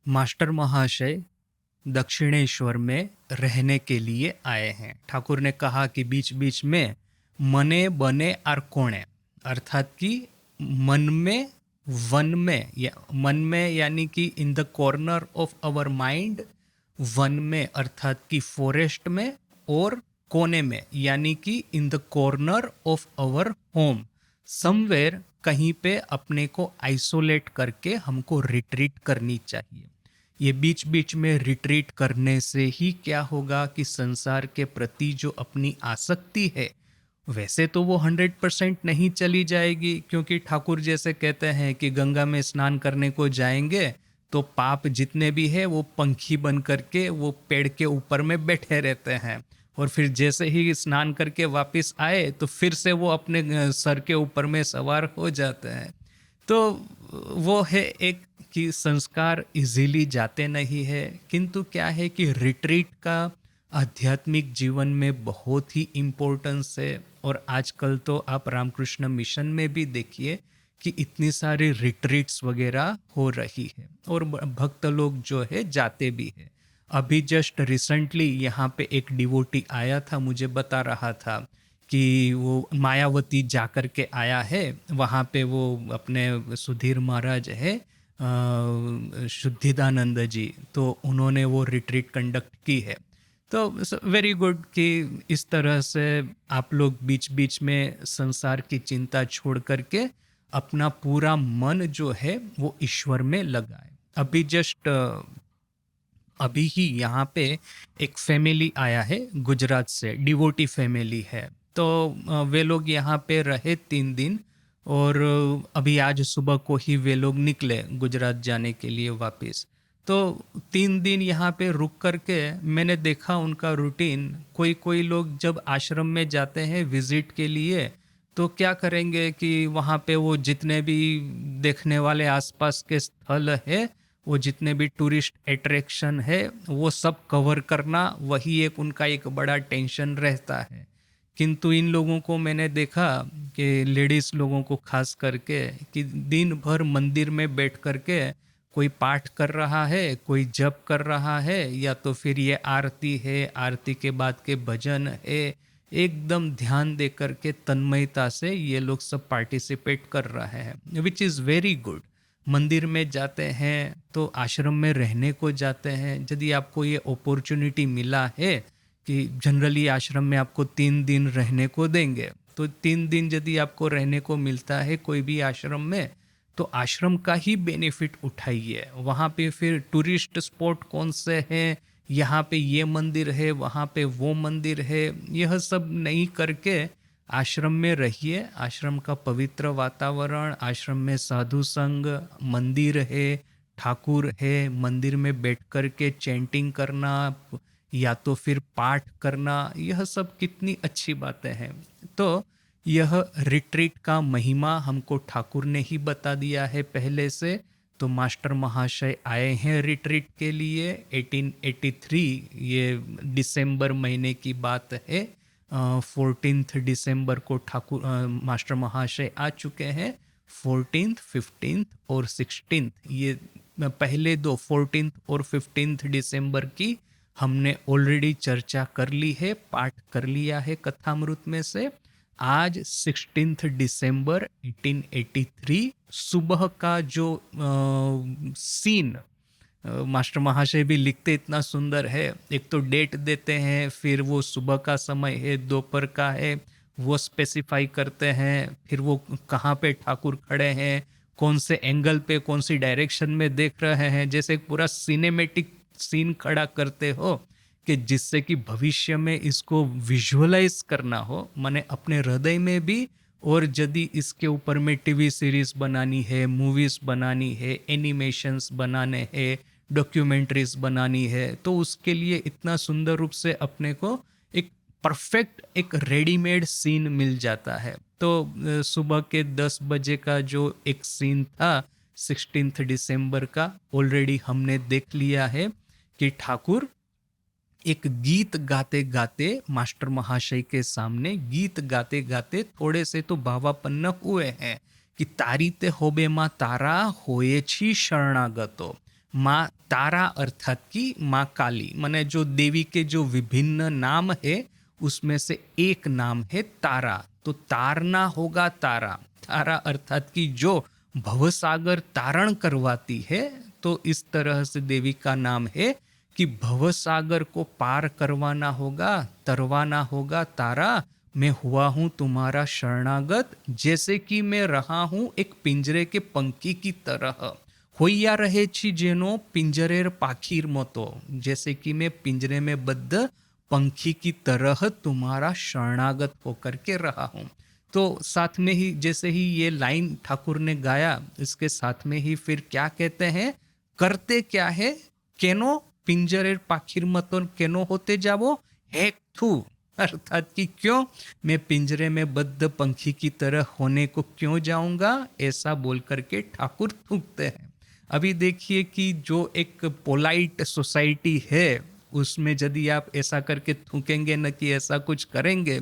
Master महाशय दक्षिणेश्वर में रहने के लिए आए हैं। ठाकुर ने कहा कि बीच बीच में मने बने और कोणे, अर्थात कि मन में, वन में, या मन में यानी कि in the corner of our mind, वन में अर्थात कि फॉरेस्ट में, और कोने में यानी कि in the corner of our home, somewhere कहीं पे अपने को आइसोलेट करके हमको रिट्रीट करनी चाहिए। ये बीच बीच में रिट्रीट करने से ही क्या होगा कि संसार के प्रति जो अपनी आसक्ति है, वैसे तो वो 100% नहीं चली जाएगी, क्योंकि ठाकुर जैसे कहते हैं कि गंगा में स्नान करने को जाएंगे तो पाप जितने भी है वो पंखी बन करके वो पेड़ के ऊपर में बैठे रहते हैं, और फिर जैसे ही स्नान करके वापस आए तो फिर से वो अपने सर के ऊपर में सवार हो जाते हैं। तो वो है एक कि संस्कार इजीली जाते नहीं है, किंतु क्या है कि रिट्रीट का आध्यात्मिक जीवन में बहुत ही इम्पोर्टेंस है। और आजकल तो आप रामकृष्ण मिशन में भी देखिए कि इतनी सारी रिट्रीट्स वगैरह हो रही है और भक्त लोग जो है जाते भी है। अभी जस्ट रिसेंटली यहाँ पे एक डिवोटी आया था, मुझे बता रहा था कि वो मायावती जाकर के आया है, वहाँ पे वो अपने सुधीर महाराज है शुद्धिदानंद जी, तो उन्होंने वो रिट्रीट कंडक्ट की है। तो वेरी गुड कि इस तरह से आप लोग बीच बीच में संसार की चिंता छोड़ करके अपना पूरा मन जो है वो ईश्वर में लगाए। अभी जस्ट अभी ही यहाँ पे एक फैमिली आया है गुजरात से, डिवोटी फैमिली है। तो वे लोग यहाँ पे रहे 3 दिन, और अभी आज सुबह को ही वे लोग निकले गुजरात जाने के लिए वापस। तो 3 दिन यहाँ पे रुक करके मैंने देखा उनका रूटीन। कोई कोई लोग जब आश्रम में जाते हैं विजिट के लिए तो क्या करेंगे कि वहाँ पे वो जितने भी देखने वाले आसपास के स्थल है, वो जितने भी टूरिस्ट अट्रैक्शन है, वो सब कवर करना, वही एक उनका एक बड़ा टेंशन रहता है। किंतु इन लोगों को मैंने देखा कि लेडीज़ लोगों को खास करके कि दिन भर मंदिर में बैठ करके कोई पाठ कर रहा है, कोई जप कर रहा है, या तो फिर ये आरती है, आरती के बाद के भजन है, एकदम ध्यान दे करके तन्मयता से ये लोग सब पार्टिसिपेट कर रहे हैं, विच इज़ वेरी गुड। मंदिर में जाते हैं तो आश्रम में रहने को जाते हैं। यदि आपको ये अपॉर्चुनिटी मिला है कि जनरली आश्रम में आपको 3 दिन रहने को देंगे, तो 3 दिन यदि आपको रहने को मिलता है कोई भी आश्रम में, तो आश्रम का ही बेनिफिट उठाइए। वहाँ पे फिर टूरिस्ट स्पॉट कौन से हैं, यहाँ पे ये मंदिर है, वहाँ पे वो मंदिर है, यह सब नहीं करके आश्रम में रहिए। आश्रम का पवित्र वातावरण, आश्रम में साधु संग, मंदिर है, ठाकुर है, मंदिर में बैठ कर के चैंटिंग करना या तो फिर पाठ करना, यह सब कितनी अच्छी बातें हैं। तो यह रिट्रीट का महिमा हमको ठाकुर ने ही बता दिया है पहले से। तो मास्टर महाशय आए हैं रिट्रीट के लिए 1883, ये दिसंबर महीने की बात है। 14 दिसंबर को ठाकुर मास्टर महाशय आ चुके हैं। 14, 15 और 16, ये पहले दो 14 और 15 दिसंबर की हमने ऑलरेडी चर्चा कर ली है, पाठ कर लिया है कथामृत में से। आज 16 दिसंबर 1883 सुबह का जो सीन मास्टर महाशय भी लिखते इतना सुंदर है। एक तो डेट देते हैं, फिर वो सुबह का समय है, दोपहर का है, वो स्पेसिफाई करते हैं, फिर वो कहाँ पे ठाकुर खड़े हैं, कौन से एंगल पे, कौन सी डायरेक्शन में देख रहे हैं, जैसे एक पूरा सिनेमेटिक सीन खड़ा करते हो कि जिससे कि भविष्य में इसको विजुअलाइज करना हो, माने अपने हृदय में भी। और यदि इसके ऊपर में टीवी सीरीज बनानी है, मूवीज बनानी है, एनिमेशंस बनाने हैं, डॉक्यूमेंट्रीज बनानी है, तो उसके लिए इतना सुंदर रूप से अपने को एक परफेक्ट एक रेडीमेड सीन मिल जाता है। तो सुबह के 10 बजे का जो एक सीन था 16 दिसंबर का, ऑलरेडी हमने देख लिया है कि ठाकुर एक गीत गाते गाते मास्टर महाशय के सामने गीत गाते गाते थोड़े से तो भावापन्न हुए हैं कि तारी ते होबे मा तारा होए छी शरणागतो, माँ तारा अर्थात कि माँ काली, माने जो देवी के जो विभिन्न नाम है उसमें से एक नाम है तारा। तो तारना होगा तारा, तारा अर्थात कि जो भवसागर तारण करवाती है। तो इस तरह से देवी का नाम है कि भवसागर को पार करवाना होगा, तरवाना होगा तारा। मैं हुआ हूँ तुम्हारा शरणागत, जैसे कि मैं रहा हूँ एक पिंजरे के पंखी की तरह। होइया रहे छी जेनो पिंजरेर पाखीर मतो, जैसे कि मैं पिंजरे में बद्ध पंखी की तरह तुम्हारा शरणागत होकर के रहा हूँ। तो साथ में ही जैसे ही ये लाइन ठाकुर ने गाया, इसके साथ में ही फिर क्या कहते हैं, करते क्या है, केनो पिंजरेर पाखिर मतन केनो होते जावो, हेक थू, अर्थात कि क्यों मैं पिंजरे में बद्ध पंखी की तरह होने को क्यों जाऊंगा, ऐसा बोल करके ठाकुर थूकते हैं। अभी देखिए कि जो एक पोलाइट सोसाइटी है उसमें यदि आप ऐसा करके थूकेंगे न कि ऐसा कुछ करेंगे,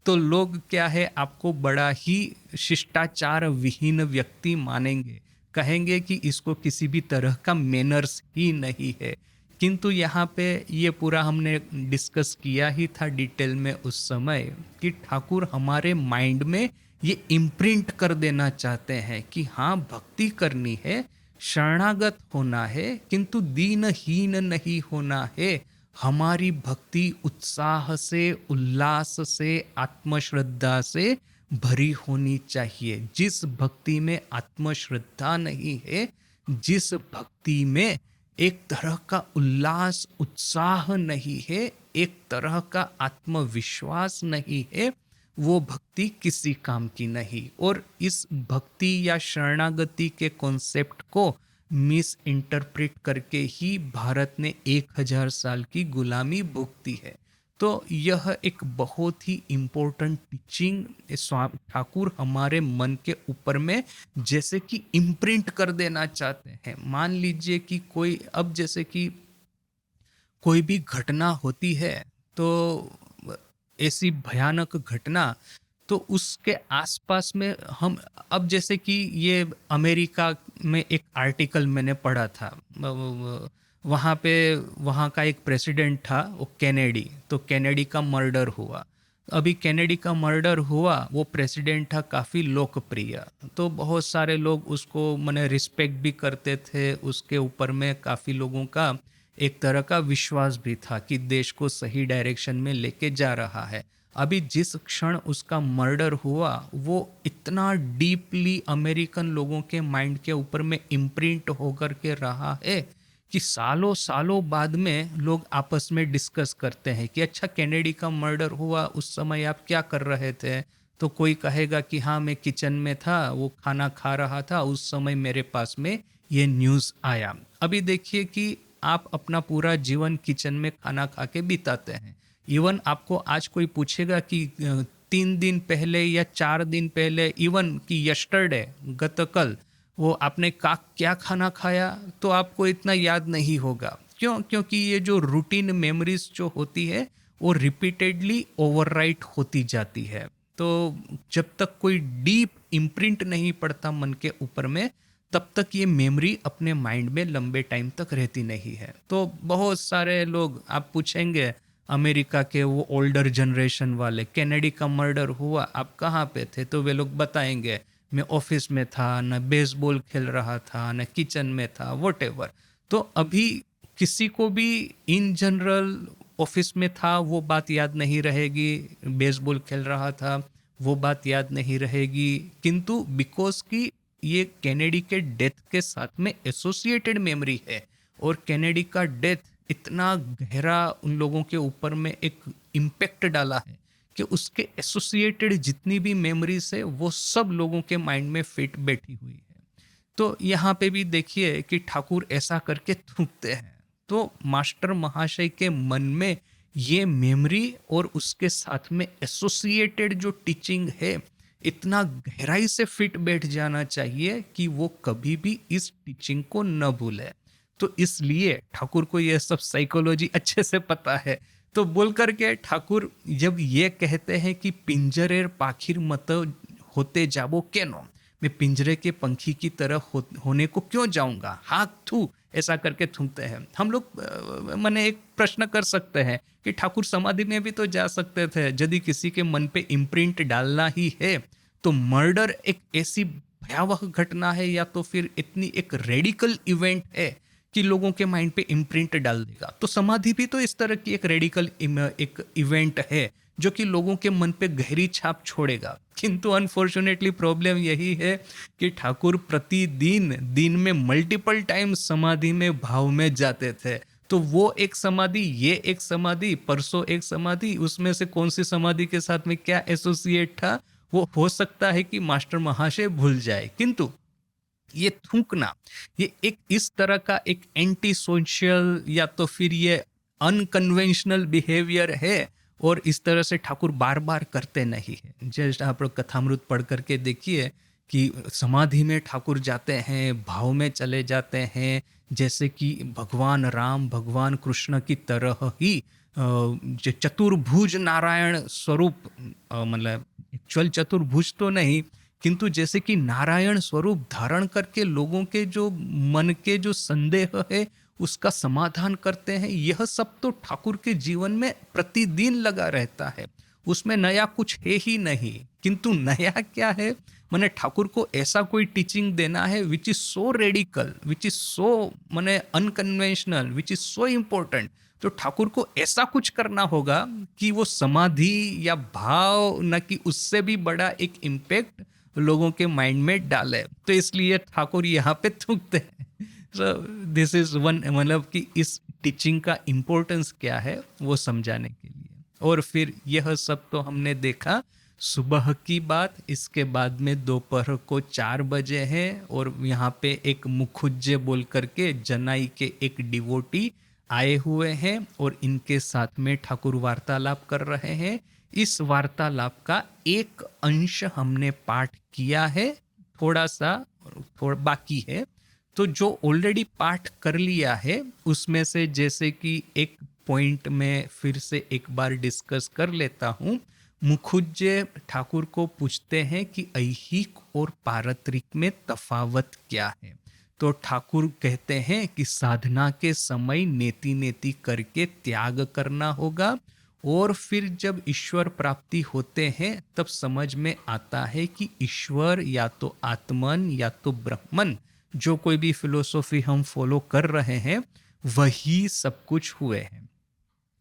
तो लोग क्या है आपको बड़ा ही शिष्टाचार विहीन व्यक्ति मानेंगे, कहेंगे कि इसको किसी भी तरह का मैनर्स ही नहीं है। किंतु यहाँ पे ये पूरा हमने डिस्कस किया ही था डिटेल में उस समय कि ठाकुर हमारे माइंड में ये इम्प्रिंट कर देना चाहते हैं कि हाँ, भक्ति करनी है, शरणागत होना है, किंतु दीनहीन नहीं होना है। हमारी भक्ति उत्साह से, उल्लास से, आत्मश्रद्धा से भरी होनी चाहिए। जिस भक्ति में आत्मश्रद्धा नहीं है, जिस भक्ति में एक तरह का उल्लास उत्साह नहीं है, एक तरह का आत्मविश्वास नहीं है, वो भक्ति किसी काम की नहीं। और इस भक्ति या शरणागति के कॉन्सेप्ट को मिस इंटरप्रेट करके ही भारत ने 1000 साल की गुलामी भुगती है। तो यह एक बहुत ही इम्पोर्टेंट टीचिंग ठाकुर हमारे मन के ऊपर में जैसे कि इम्प्रिंट कर देना चाहते हैं। मान लीजिए कि कोई, अब जैसे कि कोई भी घटना होती है, तो ऐसी भयानक घटना, तो उसके आसपास में हम, अब जैसे कि ये अमेरिका में एक आर्टिकल मैंने पढ़ा था, वहाँ पे वहाँ का एक प्रेसिडेंट था, वो कैनेडी, तो कैनेडी का मर्डर हुआ। अभी कैनेडी का मर्डर हुआ, वो प्रेसिडेंट था काफ़ी लोकप्रिय, तो बहुत सारे लोग उसको मने रिस्पेक्ट भी करते थे, उसके ऊपर में काफ़ी लोगों का एक तरह का विश्वास भी था कि देश को सही डायरेक्शन में लेके जा रहा है। अभी जिस क्षण उसका मर्डर हुआ, वो इतना डीपली अमेरिकन लोगों के माइंड के ऊपर में इम्प्रिंट होकर के रहा है कि सालों सालों बाद में लोग आपस में डिस्कस करते हैं कि अच्छा, कैनेडी का मर्डर हुआ, उस समय आप क्या कर रहे थे? तो कोई कहेगा कि हाँ, मैं किचन में था, वो खाना खा रहा था, उस समय मेरे पास में ये न्यूज़ आया। अभी देखिए कि आप अपना पूरा जीवन किचन में खाना खा के बिताते हैं। इवन आपको आज कोई पूछेगा कि 3 दिन पहले या 4 दिन पहले, इवन कि यस्टरडे, गतकल, वो आपने क्या खाना खाया, तो आपको इतना याद नहीं होगा। क्यों? क्योंकि ये जो रूटीन मेमोरीज जो होती है वो रिपीटेडली ओवरराइट होती जाती है। तो जब तक कोई डीप इम्प्रिंट नहीं पड़ता मन के ऊपर में, तब तक ये मेमोरी अपने माइंड में लंबे टाइम तक रहती नहीं है। तो बहुत सारे लोग, आप पूछेंगे अमेरिका के वो ओल्डर जनरेशन वाले, कैनेडी का मर्डर हुआ, आप कहाँ पे थे? तो वे लोग बताएंगे, मैं ऑफिस में था, न बेसबॉल खेल रहा था, न किचन में था, व्हाटएवर। तो अभी किसी को भी इन जनरल ऑफिस में था वो बात याद नहीं रहेगी, बेसबॉल खेल रहा था वो बात याद नहीं रहेगी, किंतु बिकॉज की ये कैनेडी के डेथ के साथ में एसोसिएटेड मेमोरी है, और कैनेडी का डेथ इतना गहरा उन लोगों के ऊपर में एक इम्पैक्ट डाला है कि उसके एसोसिएटेड जितनी भी मेमोरीज है वो सब लोगों के माइंड में फिट बैठी हुई है। तो यहाँ पे भी देखिए कि ठाकुर ऐसा करके थूकते हैं, तो मास्टर महाशय के मन में ये मेमोरी और उसके साथ में एसोसिएटेड जो टीचिंग है इतना गहराई से फिट बैठ जाना चाहिए कि वो कभी भी इस टीचिंग को न भूले। तो इसलिए ठाकुर को ये सब साइकोलॉजी अच्छे से पता है। तो बोल करके ठाकुर जब ये कहते हैं कि पिंजरेर पाखिर मत होते जाबो केनो, मैं पिंजरे के पंखी की तरह होने को क्यों जाऊंगा, हाँ थू, ऐसा करके थूकते हैं हम लोग। मैंने एक प्रश्न कर सकते हैं कि ठाकुर समाधि में भी तो जा सकते थे। यदि किसी के मन पे इम्प्रिंट डालना ही है तो मर्डर एक ऐसी भयावह घटना है या तो फिर इतनी एक रेडिकल इवेंट है कि लोगों के माइंड पे इम्प्रिंट डाल देगा। तो समाधि भी तो इस तरह की एक रेडिकल एक इवेंट है जो कि लोगों के मन पे गहरी छाप छोड़ेगा। किंतु अनफॉर्चुनेटली प्रॉब्लम यही है कि ठाकुर प्रतिदिन दिन में मल्टीपल टाइम समाधि में भाव में जाते थे। तो वो एक समाधि, ये एक समाधि, परसों एक समाधि, उसमें से कौन सी समाधि के साथ में क्या एसोसिएट था वो हो सकता है कि मास्टर महाशय भूल जाए। किंतु ये थूकना, ये एक इस तरह का एक एंटी सोशल या तो फिर ये अनकन्वेंशनल बिहेवियर है और इस तरह से ठाकुर बार बार करते नहीं है। जस्ट आप लोग कथामृत पढ़ करके देखिए कि समाधि में ठाकुर जाते हैं, भाव में चले जाते हैं, जैसे कि भगवान राम भगवान कृष्ण की तरह ही जो चतुर्भुज नारायण स्वरूप, मतलब एक्चुअल चतुर्भुज तो नहीं किंतु जैसे कि नारायण स्वरूप धारण करके लोगों के जो मन के जो संदेह है उसका समाधान करते हैं। यह सब तो ठाकुर के जीवन में प्रतिदिन लगा रहता है, उसमें नया कुछ है ही नहीं। किंतु नया क्या है, मैंने ठाकुर को ऐसा कोई टीचिंग देना है which is so radical, which is so मैंने unconventional, which is so important. तो ठाकुर को ऐसा कुछ करना होगा कि वो समाधि या भाव न कि उससे भी बड़ा एक इम्पैक्ट लोगों के माइंड में डाले। तो इसलिए ठाकुर यहाँ पे थूकते हैं। सो दिस इज वन, मतलब कि इस टीचिंग का इम्पोर्टेंस क्या है वो समझाने के लिए। और फिर यह सब तो हमने देखा सुबह की बात। इसके बाद में दोपहर को 4 बजे है और यहाँ पे एक मुखुज्जे बोल करके जनाई के एक डिवोटी आए हुए हैं और इनके साथ में ठाकुर वार्तालाप कर रहे हैं। इस वार्तालाप का एक अंश हमने पाठ किया है, थोड़ा बाकी है। तो जो ऑलरेडी पाठ कर लिया है उसमें से जैसे कि एक पॉइंट में फिर से एक बार डिस्कस कर लेता हूँ। मुखुज्जे ठाकुर को पूछते हैं कि ऐहिक और पारत्रिक में तफावत क्या है। तो ठाकुर कहते हैं कि साधना के समय नेति नेति करके त्याग करना होगा और फिर जब ईश्वर प्राप्ति होते हैं तब समझ में आता है कि ईश्वर या तो आत्मन या तो ब्रह्मन, जो कोई भी फिलोसॉफी हम फॉलो कर रहे हैं वही सब कुछ हुए हैं।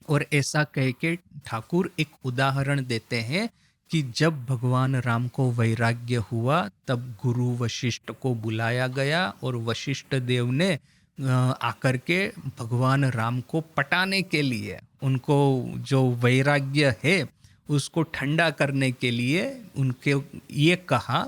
और ऐसा कह के ठाकुर एक उदाहरण देते हैं कि जब भगवान राम को वैराग्य हुआ तब गुरु वशिष्ठ को बुलाया गया और वशिष्ठ देव ने आकर के भगवान राम को पटाने के लिए, उनको जो वैराग्य है उसको ठंडा करने के लिए उनके ये कहा।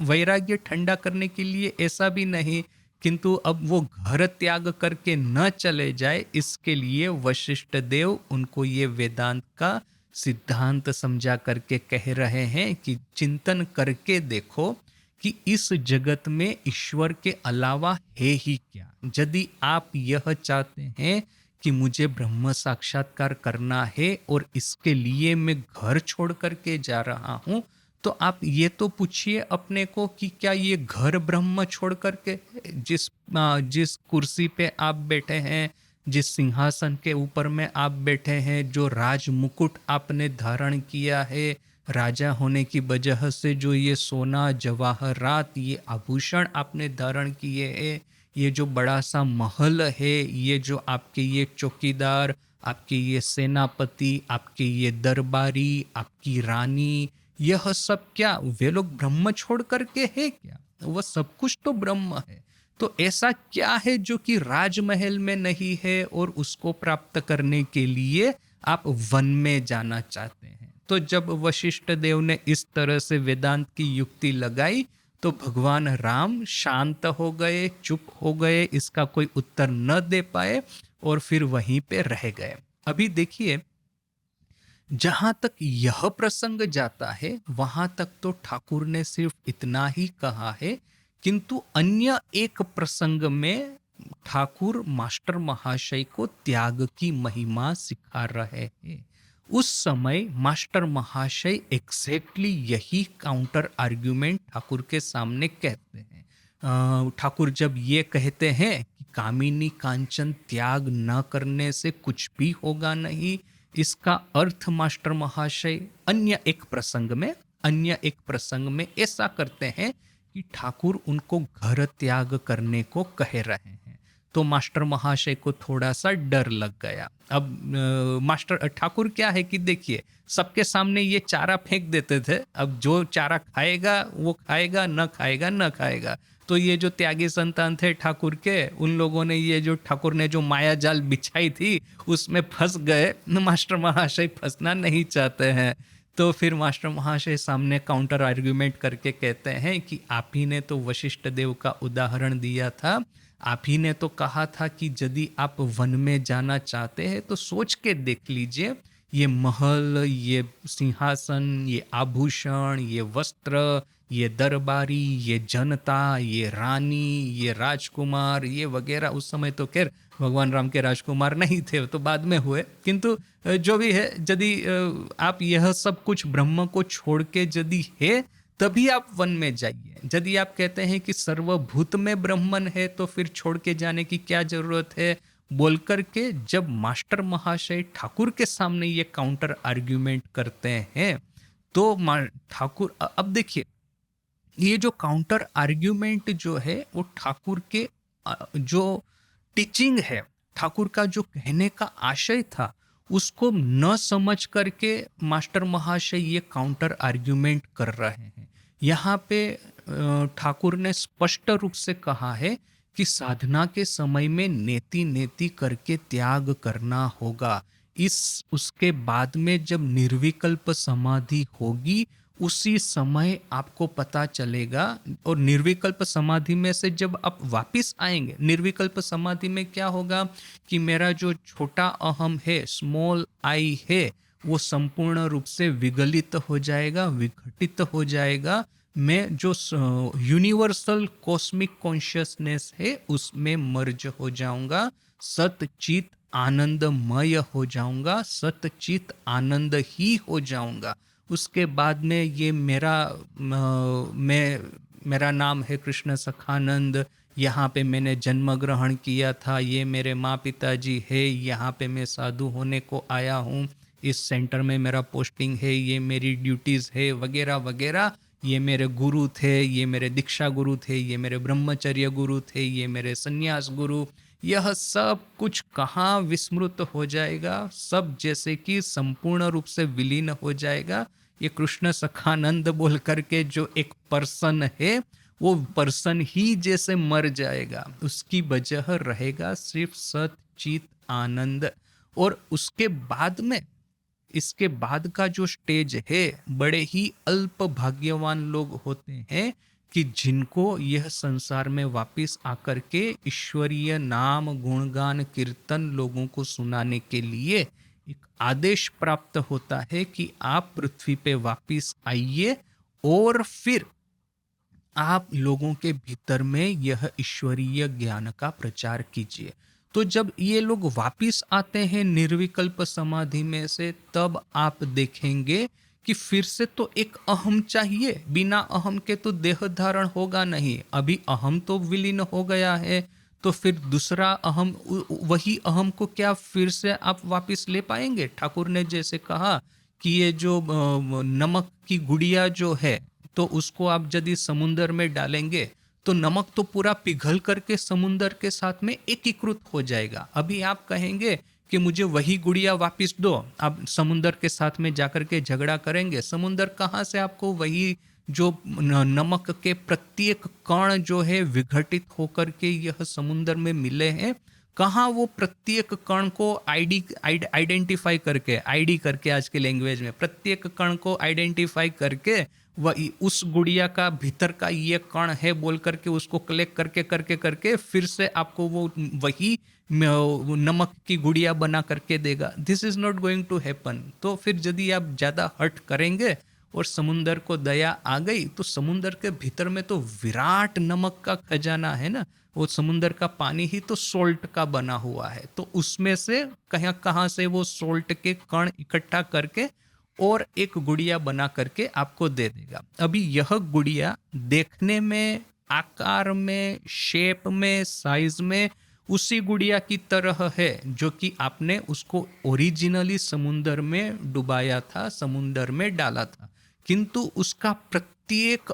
वैराग्य ठंडा करने के लिए ऐसा भी नहीं, किंतु अब वो घर त्याग करके न चले जाए इसके लिए वशिष्ठ देव उनको ये वेदांत का सिद्धांत समझा करके कह रहे हैं कि चिंतन करके देखो कि इस जगत में ईश्वर के अलावा है ही क्या। यदि आप यह चाहते हैं कि मुझे ब्रह्म साक्षात्कार करना है और इसके लिए मैं घर छोड़ करके जा रहा हूँ, तो आप ये तो पूछिए अपने को कि क्या ये घर ब्रह्म छोड़ करके, जिस कुर्सी पे आप बैठे हैं, जिस सिंहासन के ऊपर में आप बैठे हैं, जो राज मुकुट आपने धारण किया है, राजा होने की वजह से जो ये सोना जवाहरात ये आभूषण आपने धारण किए हैं, ये जो बड़ा सा महल है, ये जो आपके ये चौकीदार, आपके ये सेनापति, आपके ये दरबारी, आपकी रानी, यह सब क्या वे लोग ब्रह्म छोड़ करके है क्या? वह सब कुछ तो ब्रह्म है। तो ऐसा क्या है जो कि राजमहल में नहीं है और उसको प्राप्त करने के लिए आप वन में जाना चाहते हैं? तो जब वशिष्ठ देव ने इस तरह से वेदांत की युक्ति लगाई तो भगवान राम शांत हो गए, चुप हो गए, इसका कोई उत्तर न दे पाए और फिर वहीं पे रह गए। अभी देखिए, जहां तक यह प्रसंग जाता है वहां तक तो ठाकुर ने सिर्फ इतना ही कहा है, किंतु अन्य एक प्रसंग में ठाकुर मास्टर महाशय को त्याग की महिमा सिखा रहे हैं। उस समय मास्टर महाशय एग्जैक्टली यही काउंटर आर्ग्यूमेंट ठाकुर के सामने कहते हैं। ठाकुर जब ये कहते हैं कि कामिनी कांचन त्याग न करने से कुछ भी होगा नहीं, इसका अर्थ मास्टर महाशय अन्य एक प्रसंग में ऐसा करते हैं कि ठाकुर उनको घर त्याग करने को कह रहे हैं। तो मास्टर महाशय को थोड़ा सा डर लग गया। अब मास्टर ठाकुर क्या है कि देखिए, सबके सामने ये चारा फेंक देते थे, अब जो चारा खाएगा वो खाएगा, न खाएगा न खाएगा। तो ये जो त्यागी संतान थे ठाकुर के, उन लोगों ने ये जो ठाकुर ने जो माया जाल बिछाई थी उसमें फंस गए। मास्टर महाशय फंसना नहीं चाहते हैं। तो फिर मास्टर महाशय सामने काउंटर आर्ग्यूमेंट करके कहते हैं कि आप ही ने तो वशिष्ठ देव का उदाहरण दिया था, आप ही ने तो कहा था कि यदि आप वन में जाना चाहते हैं तो सोच के देख लीजिए, ये महल, ये सिंहासन, ये आभूषण, ये वस्त्र, ये दरबारी, ये जनता, ये रानी, ये राजकुमार, ये वगैरह, उस समय तो खैर भगवान राम के राजकुमार नहीं थे, तो बाद में हुए, किंतु जो भी है, यदि आप यह सब कुछ ब्रह्म को छोड़ के यदि है तभी आप वन में जाइए। यदि आप कहते हैं कि सर्वभूत में ब्रह्मन है तो फिर छोड़ के जाने की क्या जरूरत है, बोल करके जब मास्टर महाशय ठाकुर के सामने ये काउंटर आर्ग्यूमेंट करते हैं तो ठाकुर, अब देखिए, ये जो काउंटर आर्ग्यूमेंट जो है वो ठाकुर के जो टीचिंग है, ठाकुर का जो कहने का आशय था, उसको न समझ करके मास्टर महाशय ये काउंटर आर्ग्यूमेंट कर रहे हैं। यहाँ पे ठाकुर ने स्पष्ट रूप से कहा है कि साधना के समय में नेति नेति करके त्याग करना होगा। उसके बाद में जब निर्विकल्प समाधि होगी उसी समय आपको पता चलेगा। और निर्विकल्प समाधि में से जब आप वापस आएंगे, निर्विकल्प समाधि में क्या होगा कि मेरा जो छोटा अहम है, स्मॉल आई है, वो संपूर्ण रूप से विगलित हो जाएगा, विघटित हो जाएगा। मैं जो यूनिवर्सल कॉस्मिक कॉन्शियसनेस है उसमें मर्ज हो जाऊंगा, सतचित आनंदमय हो जाऊंगा, सतचित आनंद ही हो जाऊंगा। उसके बाद में ये मेरा नाम है कृष्ण सखानंद, यहाँ पे मैंने जन्म ग्रहण किया था, ये मेरे माँ पिताजी है, यहाँ पे मैं साधु होने को आया हूँ, इस सेंटर में मेरा पोस्टिंग है, ये मेरी ड्यूटीज़ है, वगैरह वगैरह, ये मेरे गुरु थे, ये मेरे दीक्षा गुरु थे, ये मेरे ब्रह्मचर्य गुरु थे, ये मेरे संन्यास गुरु, यह सब कुछ कहाँ विस्मृत हो जाएगा, सब जैसे कि संपूर्ण रूप से विलीन हो जाएगा। ये कृष्ण सखानंद बोल करके जो एक पर्सन है, वो पर्सन ही जैसे मर जाएगा, उसकी वजह रहेगा सिर्फ सत चित आनंद। और उसके बाद में, इसके बाद का जो स्टेज है, बड़े ही अल्प भाग्यवान लोग होते हैं कि जिनको यह संसार में वापस आकर के ईश्वरीय नाम गुणगान कीर्तन लोगों को सुनाने के लिए एक आदेश प्राप्त होता है कि आप पृथ्वी पे वापस आइए और फिर आप लोगों के भीतर में यह ईश्वरीय ज्ञान का प्रचार कीजिए। तो जब ये लोग वापिस आते हैं निर्विकल्प समाधि में से, तब आप देखेंगे कि फिर से तो एक अहम चाहिए, बिना अहम के तो देह धारण होगा नहीं। अभी अहम तो विलीन हो गया है, तो फिर दूसरा अहम, वही अहम को क्या फिर से आप वापिस ले पाएंगे? ठाकुर ने जैसे कहा कि ये जो नमक की गुड़िया जो है, तो उसको आप यदि समुंदर में डालेंगे तो नमक तो पूरा पिघल करके समुंदर के साथ में एकीकृत हो जाएगा। अभी आप कहेंगे कि मुझे वही गुड़िया वापस दो, आप समुंदर के साथ में जाकर के झगड़ा करेंगे, समुंदर कहाँ से आपको वही जो नमक के प्रत्येक कण जो है विघटित होकर के यह समुंदर में मिले हैं, कहाँ वो प्रत्येक कण को आइडेंटिफाई करके, आईडी करके आज के लैंग्वेज में, प्रत्येक कण को आइडेंटिफाई करके वह उस गुड़िया का भीतर का ये कण है बोल करके उसको कलेक्ट करके करके करके फिर से आपको वो वही नमक की गुड़िया बना करके देगा। This is not going to happen. तो फिर यदि आप ज़्यादा हट करेंगे और समुंदर को दया आ गई, तो समुंदर के भीतर में तो विराट नमक का खजाना है ना, वो समुंदर का पानी ही तो सोल्ट का बना हुआ है, तो उसमें से कहाँ कहाँ से वो सोल्ट के कण इकट्ठा करके और एक गुड़िया बना करके आपको दे देगा। अभी यह गुड़िया देखने में, आकार में, शेप में, साइज में उसी गुड़िया की तरह है जो कि आपने उसको ओरिजिनली समुंदर में डुबाया था, समुंदर में डाला था। किंतु उसका प्रत्येक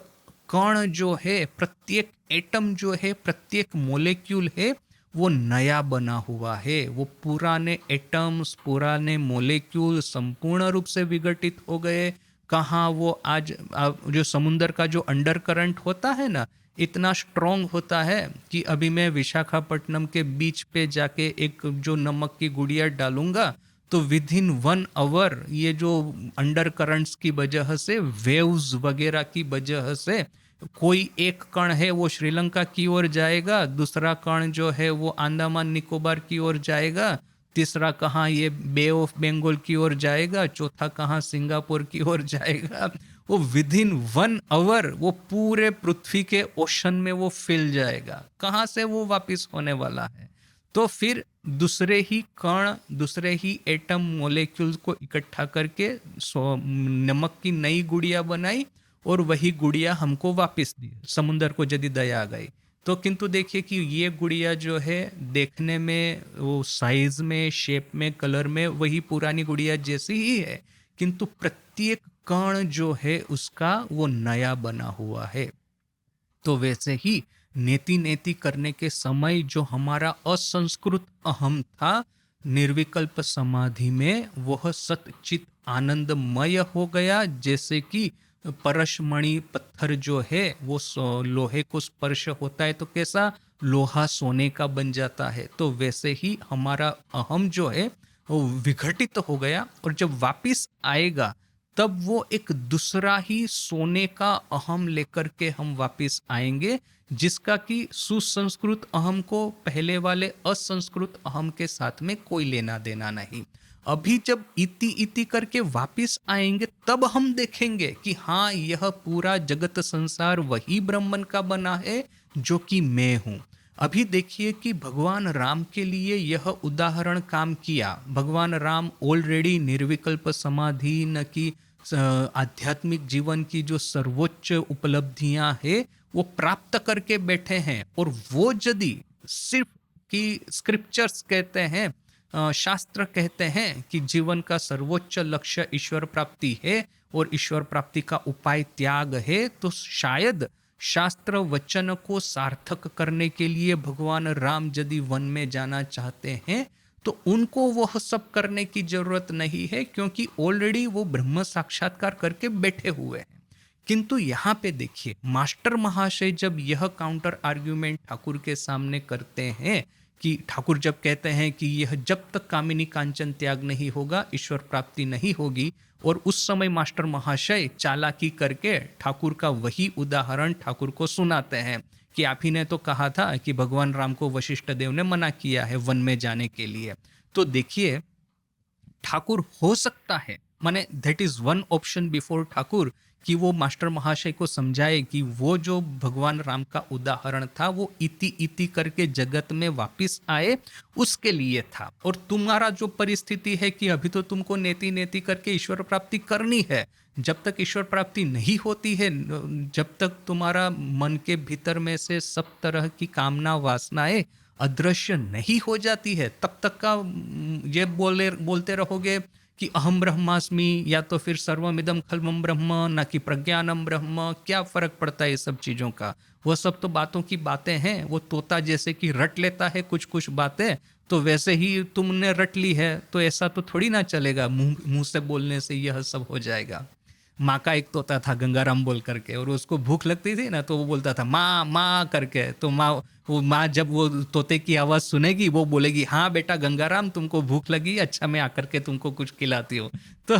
कण जो है, प्रत्येक एटम जो है, प्रत्येक मोलेक्यूल है, वो नया बना हुआ है। वो पुराने एटम्स, पुराने मोलेक्यूल संपूर्ण रूप से विघटित हो गए। कहाँ वो आज जो समुंदर का जो अंडर करंट होता है ना, इतना स्ट्रॉन्ग होता है कि अभी मैं विशाखापट्टनम के बीच पे जाके एक जो नमक की गुड़िया डालूंगा तो विद इन 1 आवर ये जो अंडर करंट्स की वजह से, वेव्स वगैरह की वजह से, कोई एक कण है वो श्रीलंका की ओर जाएगा, दूसरा कण जो है वो अंडमान निकोबार की ओर जाएगा, तीसरा कहाँ ये बे ऑफ बंगाल की ओर जाएगा, चौथा कहाँ सिंगापुर की ओर जाएगा। वो विद इन 1 आवर वो पूरे पृथ्वी के ओशन में वो फैल जाएगा। कहाँ से वो वापिस होने वाला है? तो फिर दूसरे ही कण, दूसरे ही एटम मोलेक्यूल्स को इकट्ठा करके नमक की नई गुड़िया बनाई और वही गुड़िया हमको वापस दी, समुंदर को यदि दया आ गई तो। किंतु देखिए कि ये गुड़िया जो है देखने में, वो साइज में, शेप में, कलर में वही पुरानी गुड़िया जैसी ही है, किंतु प्रत्येक कण जो है उसका वो नया बना हुआ है। तो वैसे ही नेति नेति करने के समय जो हमारा असंस्कृत अहम था, निर्विकल्प समाधि में वह सतचित आनंदमय हो गया। जैसे कि परशमणि पत्थर जो है वो लोहे को स्पर्श होता है तो कैसा लोहा सोने का बन जाता है, तो वैसे ही हमारा अहम जो है वो विघटित हो गया। और जब वापिस आएगा तब वो एक दूसरा ही सोने का अहम लेकर के हम वापिस आएंगे, जिसका कि सुसंस्कृत अहम को पहले वाले असंस्कृत अहम के साथ में कोई लेना देना नहीं। अभी जब इति इति करके वापिस आएंगे तब हम देखेंगे कि हाँ, यह पूरा जगत संसार वही ब्रह्मन का बना है जो कि मैं हूँ। अभी देखिए कि भगवान राम के लिए यह उदाहरण काम किया। भगवान राम ऑलरेडी निर्विकल्प समाधि न की आध्यात्मिक जीवन की जो सर्वोच्च उपलब्धियां हैं वो प्राप्त करके बैठे हैं। और वो यदि सिर्फ कि स्क्रिप्चर्स कहते हैं, शास्त्र कहते हैं कि जीवन का सर्वोच्च लक्ष्य ईश्वर प्राप्ति है और ईश्वर प्राप्ति का उपाय त्याग है, तो शायद शास्त्र वचन को सार्थक करने के लिए भगवान राम यदि वन में जाना चाहते हैं तो उनको वह सब करने की जरूरत नहीं है, क्योंकि ऑलरेडी वो ब्रह्म साक्षात्कार करके बैठे हुए हैं। किंतु यहाँ पे देखिए, मास्टर महाशय जब यह काउंटर आर्ग्यूमेंट ठाकुर के सामने करते हैं कि ठाकुर जब कहते हैं कि यह जब तक कामिनी कांचन त्याग नहीं होगा ईश्वर प्राप्ति नहीं होगी, और उस समय मास्टर महाशय चालाकी करके ठाकुर का वही उदाहरण ठाकुर को सुनाते हैं कि आप ही ने तो कहा था कि भगवान राम को वशिष्ठ देव ने मना किया है वन में जाने के लिए। तो देखिए, ठाकुर हो सकता है, माने that is one option before Thakur, कि वो मास्टर महाशय को समझाए कि वो जो भगवान राम का उदाहरण था वो इति इति करके जगत में वापिस आए उसके लिए था। और तुम्हारा जो परिस्थिति है कि अभी तो तुमको नेति नेति करके ईश्वर प्राप्ति करनी है, जब तक ईश्वर प्राप्ति नहीं होती है, जब तक तुम्हारा मन के भीतर में से सब तरह की कामना वासनाएं अदृश्य नहीं हो जाती है, तब तक का ये बोलते रहोगे कि अहम ब्रह्मास्मि या तो फिर सर्वमिदं खल्वं ब्रह्म, ना कि प्रज्ञानम ब्रह्म। क्या फर्क पड़ता है ये सब चीज़ों का? वो सब तो बातों की बातें हैं। वो तोता जैसे कि रट लेता है कुछ कुछ बातें, तो वैसे ही तुमने रट ली है, तो ऐसा तो थोड़ी ना चलेगा मुंह से बोलने से यह सब हो जाएगा। माँ का एक तोता था गंगाराम बोल करके, और उसको भूख लगती थी ना तो वो बोलता था माँ माँ करके। तो माँ जब वो तोते की आवाज़ सुनेगी वो बोलेगी हाँ बेटा गंगाराम तुमको भूख लगी, अच्छा मैं आकर के तुमको कुछ खिलाती हूँ। तो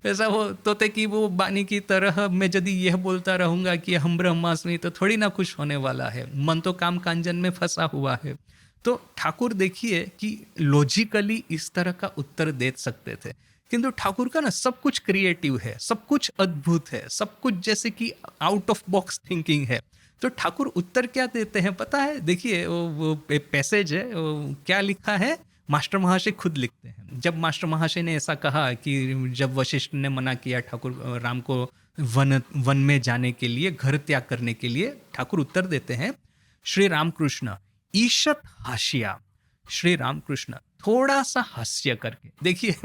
ऐसा वो तोते की वो बानी की तरह मैं यदि यह बोलता रहूँगा कि हम ब्रह्मास्मि, तो थोड़ी ना खुश होने वाला है। मन तो काम कांजन में फंसा हुआ है। तो ठाकुर देखिए कि लॉजिकली इस तरह का उत्तर दे सकते थे, किंतु ठाकुर का ना सब कुछ क्रिएटिव है, सब कुछ अद्भुत है, सब कुछ जैसे कि आउट ऑफ बॉक्स थिंकिंग है। तो ठाकुर उत्तर क्या देते हैं पता है? देखिए वो पैसेज है, वो क्या लिखा है, मास्टर महाशय खुद लिखते हैं। जब मास्टर महाशय ने ऐसा कहा कि जब वशिष्ठ ने मना किया ठाकुर राम को वन वन में जाने के लिए, घर त्याग करने के लिए, ठाकुर उत्तर देते हैं, श्री रामकृष्ण ईशत हाशिया, श्री रामकृष्ण थोड़ा सा हास्य करके। देखिए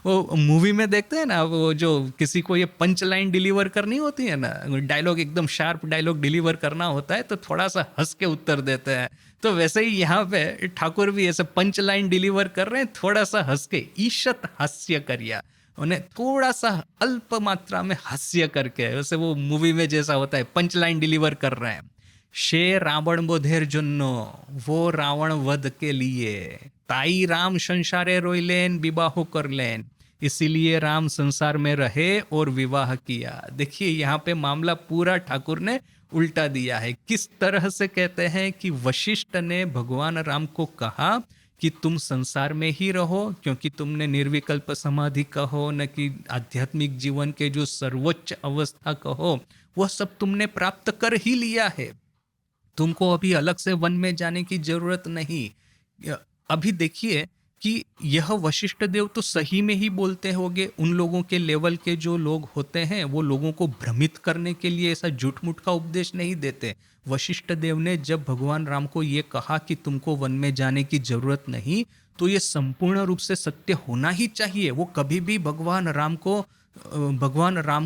वो मूवी में देखते हैं ना, वो जो किसी को ये पंच लाइन डिलीवर करनी होती है ना, डायलॉग एकदम शार्प डायलॉग डिलीवर करना होता है, तो थोड़ा सा हंस के उत्तर देते हैं। तो वैसे ही यहाँ पे ठाकुर भी ऐसे पंच लाइन डिलीवर कर रहे हैं, थोड़ा सा हंस के, ईशत हास्य करिया, उन्हें थोड़ा सा अल्प मात्रा में हास्य करके, वैसे वो मूवी में जैसा होता है पंच लाइन डिलीवर कर रहे हैं। शे रावण बोधेर जुन्नो, वो रावण वध के लिए, ताई राम संसारे रोइलेन विवाह कर लेन, इसीलिए राम संसार में रहे और विवाह किया। देखिए यहाँ पे मामला पूरा ठाकुर ने उल्टा दिया है। किस तरह से कहते हैं कि वशिष्ठ ने भगवान राम को कहा कि तुम संसार में ही रहो, क्योंकि तुमने निर्विकल्प समाधि कहो न कि आध्यात्मिक जीवन के जो सर्वोच्च अवस्था कहो, वह सब तुमने प्राप्त कर ही लिया है, तुमको अभी अलग से वन में जाने की जरूरत नहीं। अभी देखिए कि यह वशिष्ठ देव तो सही में ही बोलते होंगे, उन लोगों के लेवल के जो लोग होते हैं वो लोगों को भ्रमित करने के लिए ऐसा झूठ मूठ का उपदेश नहीं देते। वशिष्ठ देव ने जब भगवान राम को ये कहा कि तुमको वन में जाने की जरूरत नहीं, तो ये संपूर्ण रूप से सत्य होना ही चाहिए। वो कभी भी भगवान राम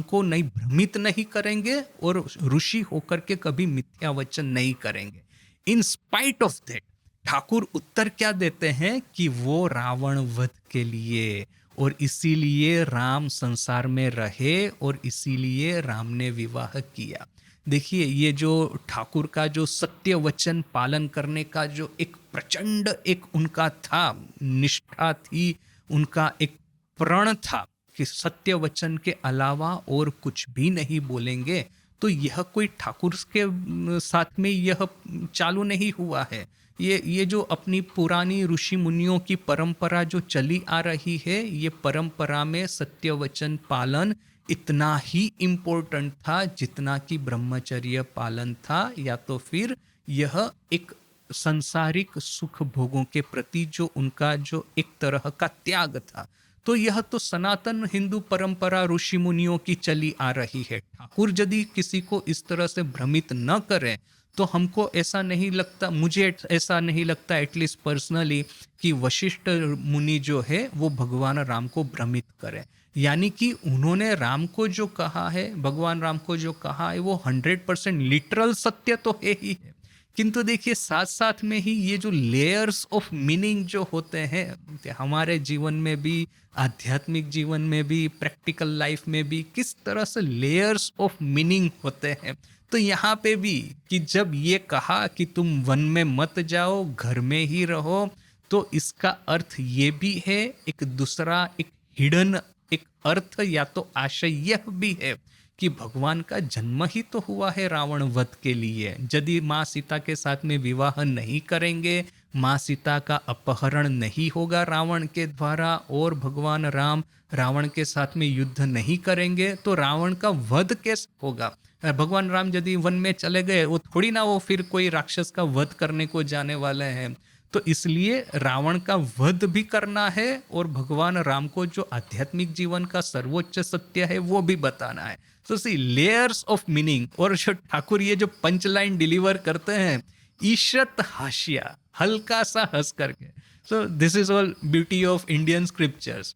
को नहीं भ्रमित नहीं करेंगे और ऋषि होकर के कभी मिथ्या वचन नहीं करेंगे। In spite of that Thakur उत्तर क्या देते हैं कि वो रावण वध के लिए, और इसीलिए राम संसार में रहे और इसीलिए राम ने विवाह किया। देखिए ये जो ठाकुर का जो सत्य वचन पालन करने का जो एक प्रचंड एक उनका था, निष्ठा थी, उनका एक प्रण था कि सत्य वचन के अलावा और कुछ भी नहीं बोलेंगे, तो यह कोई ठाकुर के साथ में यह चालू नहीं हुआ है। ये जो अपनी पुरानी ऋषि मुनियों की परंपरा जो चली आ रही है, ये परंपरा में सत्य वचन पालन इतना ही इम्पोर्टेंट था जितना कि ब्रह्मचर्य पालन था, या तो फिर यह एक सांसारिक सुख भोगों के प्रति जो उनका जो एक तरह का त्याग था। तो यह तो सनातन हिंदू परंपरा ऋषि मुनियों की चली आ रही है। ठाकुर यदि किसी को इस तरह से भ्रमित न करें तो हमको ऐसा नहीं लगता, मुझे ऐसा नहीं लगता एटलीस्ट पर्सनली, कि वशिष्ठ मुनि जो है वो भगवान राम को भ्रमित करें। यानी कि उन्होंने राम को जो कहा है, भगवान राम को जो कहा है, वो 100% लिटरल सत्य तो है ही है, किंतु देखिए साथ साथ में ही ये जो लेयर्स ऑफ मीनिंग जो होते हैं हमारे जीवन में भी, आध्यात्मिक जीवन में भी, प्रैक्टिकल लाइफ में भी, किस तरह से लेयर्स ऑफ मीनिंग होते हैं। तो यहाँ पे भी कि जब ये कहा कि तुम वन में मत जाओ, घर में ही रहो, तो इसका अर्थ ये भी है, एक दूसरा एक हिडन एक अर्थ या तो आशय यह भी है कि भगवान का जन्म ही तो हुआ है रावण वध के लिए। यदि माँ सीता के साथ में विवाह नहीं करेंगे, माँ सीता का अपहरण नहीं होगा रावण के द्वारा, और भगवान राम रावण के साथ में युद्ध नहीं करेंगे, तो रावण का वध कैसे होगा? भगवान राम यदि वन में चले गए, वो थोड़ी ना वो फिर कोई राक्षस का वध करने को जाने वाले हैं। तो इसलिए रावण का वध भी करना है और भगवान राम को जो आध्यात्मिक जीवन का सर्वोच्च सत्य है वो भी बताना है। तो सी लेयर्स ऑफ मीनिंग। और जो ठाकुर ये जो पंच लाइन डिलीवर करते हैं, ईशत हाशिया, हल्का सा हंस करके। So this is all beauty of Indian scriptures.